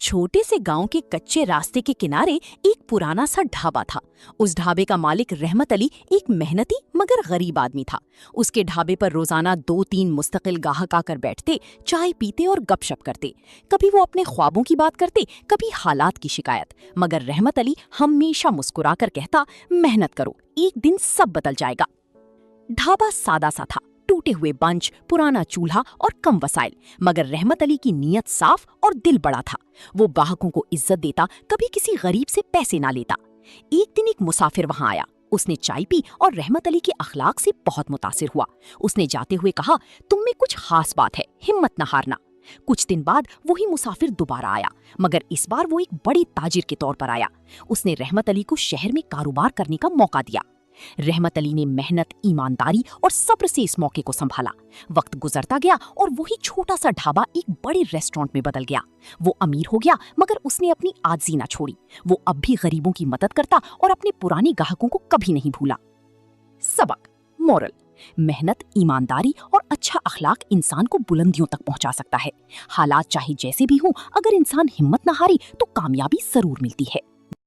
छोटे से गांव के कच्चे रास्ते के किनारे एक पुराना सा ढाबा था। उस ढाबे का मालिक रहमत अली एक मेहनती मगर गरीब आदमी था। उसके ढाबे पर रोजाना 2-3 मुस्तकिल गाहक आकर बैठते, चाय पीते और गपशप करते। कभी वो अपने ख्वाबों की बात करते, कभी हालात की शिकायत, मगर रहमत अली हमेशा मुस्कुराकर कहता, मेहनत करो, एक दिन सब बदल जाएगा। ढाबा सादा सा था, टूटे हुए बंच, पुराना चूल्हा और कम वसाइल, मगर रहमत अली की नीयत साफ और दिल बड़ा था। वो ग्राहकों को इज्जत देता, कभी किसी गरीब से पैसे ना लेता। एक दिन एक मुसाफिर वहां आया। उसने चाय पी और रहमत अली के अखलाक से बहुत मुतासिर हुआ। उसने जाते हुए कहा, तुम में कुछ खास बात है, हिम्मत न हारना। कुछ दिन बाद वही मुसाफिर दोबारा आया, मगर इस बार वो एक बड़े ताजिर के तौर पर आया। उसने रहमत अली को शहर में कारोबार करने का मौका दिया। रहमत अली ने मेहनत, ईमानदारी और सब्र से इस मौके को संभाला। वक्त गुजरता गया और वही छोटा सा ढाबा एक बड़े रेस्टोरेंट में बदल गया। वो अमीर हो गया, मगर उसने अपनी आजिज़ी ना छोड़ी। वो अब भी गरीबों की मदद करता और अपने पुराने ग्राहकों को कभी नहीं भूला। सबक, मोरल: मेहनत, ईमानदारी और अच्छा अखलाक इंसान को बुलंदियों तक पहुंचा सकता है। हालात चाहे जैसे भी हों, अगर इंसान हिम्मत न हारी तो कामयाबी जरूर मिलती है।